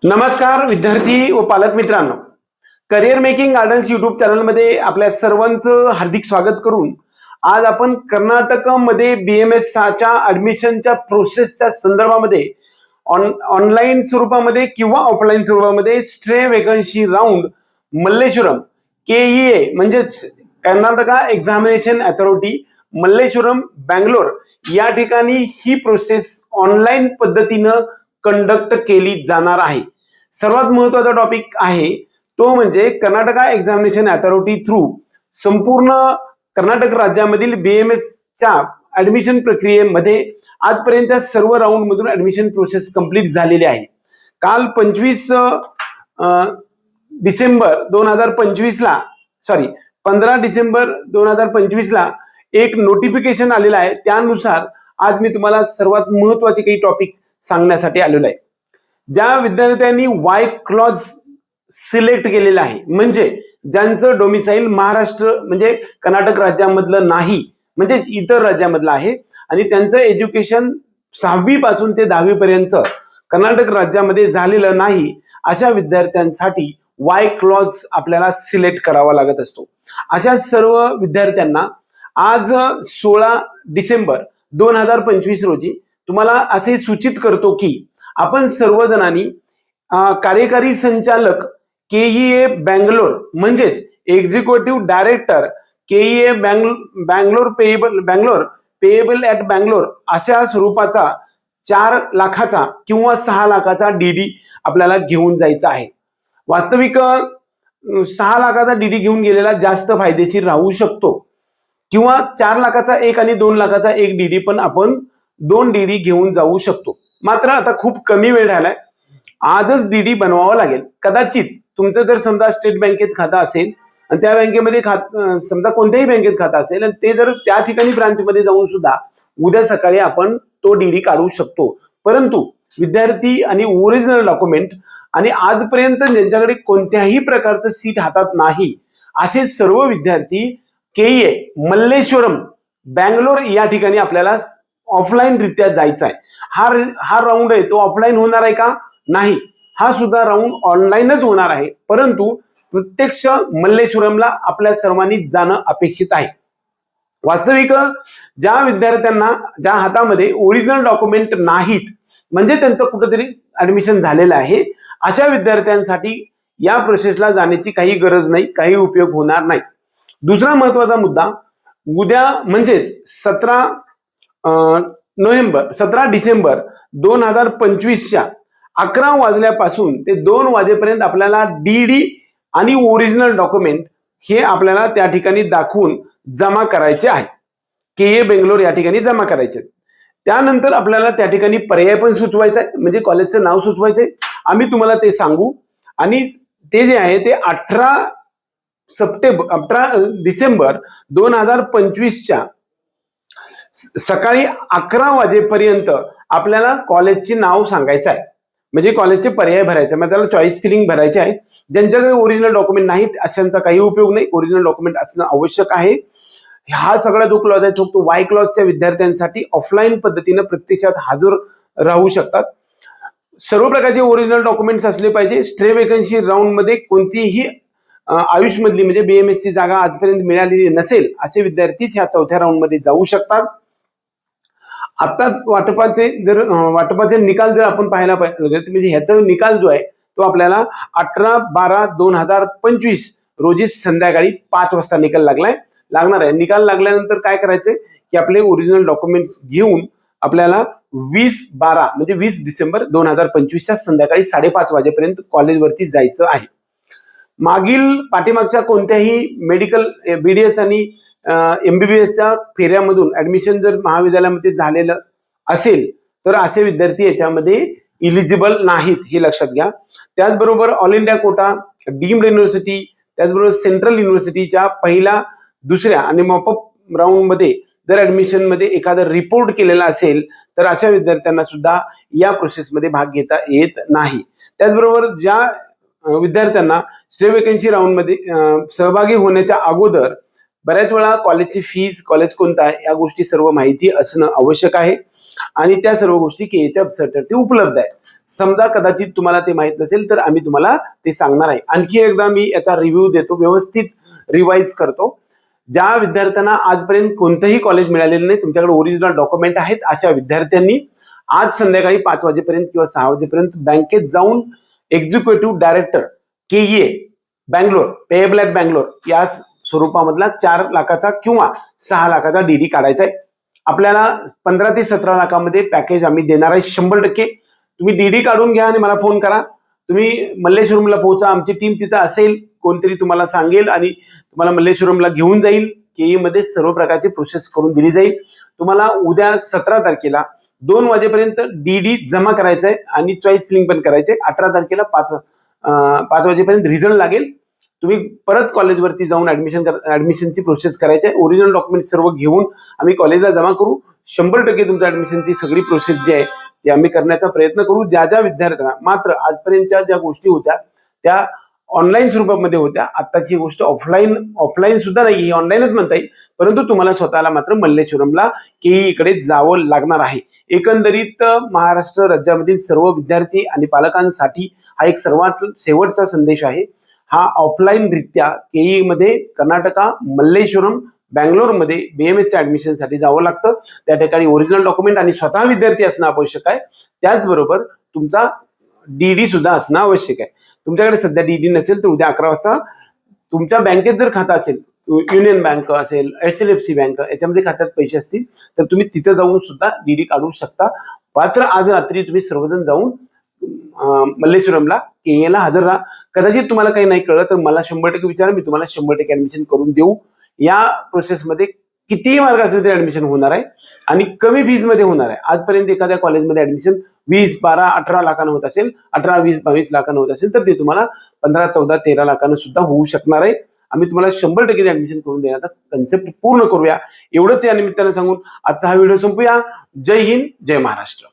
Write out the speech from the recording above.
नमस्कार विद्यार्थी व पालक मित्रांनो, करिअर मेकिंग गार्डन्स युट्यूब चॅनलमध्ये आपल्या सर्वांचं हार्दिक स्वागत करून आज आपण कर्नाटकमध्ये BMS च्या ऍडमिशनच्या प्रोसेसच्या संदर्भामध्ये ऑनलाईन स्वरूपामध्ये किंवा ऑफलाईन स्वरूपामध्ये stray vacancy round Malleshwaram KEA म्हणजेच कर्नाटका एक्झामिनेशन अथॉरिटी मल्लेश्वरम बँगलोर या ठिकाणी ही प्रोसेस ऑनलाईन पद्धतीनं कंडक्ट केली जाणार आहे। सर्वात महत्त्वाचा टॉपिक आहे तो म्हणजे कर्नाटका एक्झामिनेशन अथॉरिटी थ्रू संपूर्ण कर्नाटक राज्यामधील BMS च्या ऍडमिशन प्रक्रियेमध्ये आजपर्यंतच्या सर्व राऊंड मधून ऍडमिशन प्रोसेस कंप्लीट झालेली आहे। काल 15 डिसेंबर 2025 ला एक नोटिफिकेशन आलेलं आहे। त्यानुसार आज मी तुम्हाला सर्वात महत्त्वाचे काही टॉपिक सांगण्यासाठी आलेलो आहे। ज्या विद्यार्थ्यांनी वाय क्लॉज सिलेक्ट केलेला आहे म्हणजे ज्यांचं डोमिसाईल महाराष्ट्र म्हणजे कर्नाटक राज्यामधलं नाही म्हणजे इतर राज्यामधलं आहे आणि त्यांचं एज्युकेशन 6वी पासून ते 10वी पर्यंत कर्नाटक राज्यामध्ये झालेलं नाही अशा विद्यार्थ्यांसाठी वाय क्लॉज आपल्याला सिलेक्ट करावा लागत असतो। अशा सर्व विद्यार्थ्यांना आज 16 डिसेंबर 2025 रोजी तुम्हाला असे सूचित करतो की आपण सर्वजणांनी कार्यकारी संचालक KEA बँगलोर म्हणजेच executive director KEA Bangalore payable at Bangalore अशा स्वरूपाचा 4 लाखाचा किंवा 6 लाखाचा DD आपल्याला घेऊन जायचा आहे। वास्तविक 6 लाखाचा DD घेऊन गेलेला जास्त फायदेशीर राहू शकतो किंवा 4 लाखाचा एक आणि 2 लाखाचा एक DD पण आपण 2 DD घेऊन जाऊ शकतो। मात्र आता खूप कमी वेळ राहिलाय, आजच DD बनवावं लागेल। कदाचित तुमचं जर समजा स्टेट बँकेत खातं असेल आणि त्या बँकेमध्ये समजा कोणत्याही बँकेत खातं असेल आणि ते जर त्या ठिकाणी ब्रांचमध्ये जाऊन सुद्धा उद्या सकाळी आपण तो DD काढू शकतो। परंतु विद्यार्थी आणि ओरिजिनल डॉक्युमेंट आणि आजपर्यंत ज्यांच्याकडे कोणत्याही प्रकारचं सीट हातात नाही असे सर्व विद्यार्थी KEA मल्लेश्वरम बँगलोर या ठिकाणी आपल्याला ऑफलाईन रित्या जायचा आहे। हा राऊंड आहे तो ऑफलाईन होणार आहे का? नाही, हा सुद्धा राऊंड ऑनलाईनच होणार आहे। परंतु प्रत्यक्ष मल्लेश्वरमला आपल्या सर्वांनी जाणं अपेक्षित आहे। वास्तविक ज्या विद्यार्थ्यांना ज्या हातामध्ये ओरिजिनल डॉक्युमेंट नाहीत म्हणजे त्यांचं कुठेतरी ऍडमिशन झालेलं आहे अशा विद्यार्थ्यांसाठी या प्रोसेसला जाण्याची काही गरज नाही, काही उपयोग होणार नाही। दुसरा महत्त्वाचा मुद्दा, उद्या म्हणजेच 17 डिसेंबर 2025च्या 11 वाजल्यापासून ते 2 वाजेपर्यंत आपल्याला DD आणि ओरिजिनल डॉक्युमेंट हे आपल्याला त्या ठिकाणी दाखवून जमा करायचे आहे। KEA बेंगलोर या ठिकाणी जमा करायचे। त्यानंतर आपल्याला त्या ठिकाणी पर्याय पण सुचवायचा आहे म्हणजे कॉलेजचं नाव सुचवायचंय। आम्ही तुम्हाला ते सांगू आणि ते जे आहे ते 18 डिसेंबर 2025च्या सकाळी 11 वाजेपर्यंत आपल्याला कॉलेजचे नाव सांगायचं आहे म्हणजे कॉलेजचे पर्याय भरायचे आहे, त्याला चॉईस फिलिंग भरायचे आहे। ज्यांच्याकडे ओरिजिनल डॉक्युमेंट नाहीत अशांचा काही उपयोग नाही, ओरिजिनल डॉक्युमेंट असणं आवश्यक आहे। हा सगळा जो क्लॉज आहे तो वाय क्लॉजच्या विद्यार्थ्यांसाठी ऑफलाईन पद्धतीने प्रत्यक्षात हजर राहू शकतात। सर्व प्रकारचे ओरिजिनल डॉक्युमेंट्स असले पाहिजे। स्ट्रे वेकन्सी राऊंड मध्ये कोणतीही आयुषमधली म्हणजे BMS ची जागा आजपर्यंत मिळालेली नसेल असे विद्यार्थीच ह्या 4थ्या राऊंड मध्ये जाऊ शकतात। आता वाटपाचे निकाल जर आपण पाहायला पाहिजे म्हणजे ह्याचा निकाल जो आहे तो आपल्याला 18/12/2025 रोजी संध्याकाळी 5 वाजता निकाल लागणार आहे। निकाल लागल्यानंतर काय करायचंय की आपले ओरिजिनल डॉक्युमेंट्स घेऊन आपल्याला 20/12 म्हणजे 20 डिसेंबर 2025च्या संध्याकाळी 5:30 वाजेपर्यंत कॉलेजवरती जायचं आहे। पाठीमागच्या कोणत्याही मेडिकल BDS आणि MBBS च्या फेऱ्यामधून ऍडमिशन जर महाविद्यालयामध्ये झालेलं असेल तर असे विद्यार्थी याच्यामध्ये इलिजिबल नाहीत, हे लक्षात घ्या। त्याचबरोबर all India quota, deemed university, त्याचबरोबर सेंट्रल युनिव्हर्सिटीच्या पहिल्या, दुसऱ्या आणि मॉपअप राऊंड मध्ये जर ऍडमिशन मध्ये एखादा रिपोर्ट केलेला असेल तर अशा विद्यार्थ्यांना सुद्धा या प्रोसेसमध्ये भाग घेता येत नाही। त्याचबरोबर ज्या विद्यार्थ्यांना स्ट्रे वेकन्सी राऊंड मध्ये सहभागी होण्याच्या अगोदर बऱ्याच वेळा कॉलेजची फीज, कॉलेज कोणता आहे या गोष्टी सर्व माहिती असणं आवश्यक आहे। आणि त्या सर्व गोष्टी केईच्या वेबसाईटवरती उपलब्ध आहे. समजा कदाचित तुम्हाला ते माहित नसेल तर आम्ही तुम्हाला ते सांगणार आहे. आणखी एकदा मी याचा रिव्ह्यू देतो, व्यवस्थित रिवाइज करतो. ज्या विद्यार्थ्यांना आजपर्यंत कोणतंही कॉलेज मिळालेलं नाही, तुमच्याकडे ओरिजिनल डॉक्युमेंट आहेत, अशा विद्यार्थ्यांनी आज संध्याकाळी 5 वाजेपर्यंत किंवा 6 वाजेपर्यंत बँकेत जाऊन executive director KEA Bangalore, payable at Bangalore या स्वरूपामधला 4 लाखाचा किंवा 6 लाखाचा डीडी काढायचा आहे. आपल्याला 15 ते 17 लाखामध्ये पॅकेज आम्ही देणार आहे 100%. तुम्ही डीडी काढून घ्या आणि मला फोन करा. तुम्ही मल्लेश्वरमला पोहोचा, आमची टीम तिथं असेल, कोणतरी तुम्हाला सांगेल आणि तुम्हाला मल्लेश्वरमला घेऊन जाईल. केई मध्ये सर्व प्रकारची प्रोसेस करून दिली जाईल. तुम्हाला उद्या 17 तारखेला 2 वाजेपर्यंत डीडी जमा करायचा आहे आणि चॉईस फिलिंग पण करायचे. 18 तारखेला 5 वाजेपर्यंत रिझल्ट लागेल. तुम्ही परत कॉलेजवरती जाऊन ऍडमिशनची प्रोसेस करायची आहे. ओरिजिनल डॉक्युमेंट सर्व घेऊन आम्ही कॉलेजला जमा करू. 100% तुमच्या ऍडमिशनची सगळी प्रोसेस जी आहे ती आम्ही करण्याचा प्रयत्न करू. ज्या ज्या विद्यार्थ्यांना मात्र आजपर्यंतच्या ज्या गोष्टी होत्या त्या ऑनलाईन स्वरूपामध्ये होत्या, आत्ताची गोष्ट ऑफलाईन सुद्धा नाही, ही ऑनलाईनच म्हणता येईल. परंतु तुम्हाला स्वतःला मात्र मल्लेश्वरमला केई इकडे जावं लागणार आहे. एकंदरीत महाराष्ट्र राज्यामधील सर्व विद्यार्थी आणि पालकांसाठी हा एक सर्वात शेवटचा संदेश आहे. हा ऑफलाईन रित्या केई मध्ये कर्नाटका मल्लेश्वरम बँगलोरमध्ये बीएमएसच्या ऍडमिशनसाठी जावं लागतं. त्या ठिकाणी ओरिजिनल डॉक्युमेंट आणि स्वतः विद्यार्थी असणं आवश्यक आहे. त्याचबरोबर तुमचा डीडी सुद्धा असणं आवश्यक आहे. तुमच्याकडे सध्या डीडी नसेल तर उद्या 11 वाजता तुमच्या बँकेत जर खातं असेल, युनियन बँक असेल, HDFC बँक, याच्यामध्ये खात्यात पैसे असतील तर तुम्ही तिथे जाऊन सुद्धा डीडी काढू शकता. मात्र आज रात्री तुम्ही सर्वजण जाऊन मल्लेश्वरमला केईला हजर राहा. कदाचित तुम्हाला काही नाही कळलं तर मला 100% विचारा, मी तुम्हाला 100% ऍडमिशन करून देऊ. या प्रोसेसमध्ये कितीही मार्ग असले तरी ऍडमिशन होणार आहे आणि कमी फीज मध्ये होणार आहे. आजपर्यंत एखाद्या कॉलेजमध्ये ऍडमिशन 20, 12, 18 लाखांना होत असेल, 18, 20, 22 लाखांना होत असेल तर ते तुम्हाला 15, 14, 13 लाखांना सुद्धा होऊ शकणार आहे. आम्ही तुम्हाला 100% ऍडमिशन करून देण्याचा कन्सेप्ट पूर्ण करूया. एवढंच या निमित्तानं सांगून आजचा हा व्हिडिओ संपूया. जय हिंद, जय महाराष्ट्र.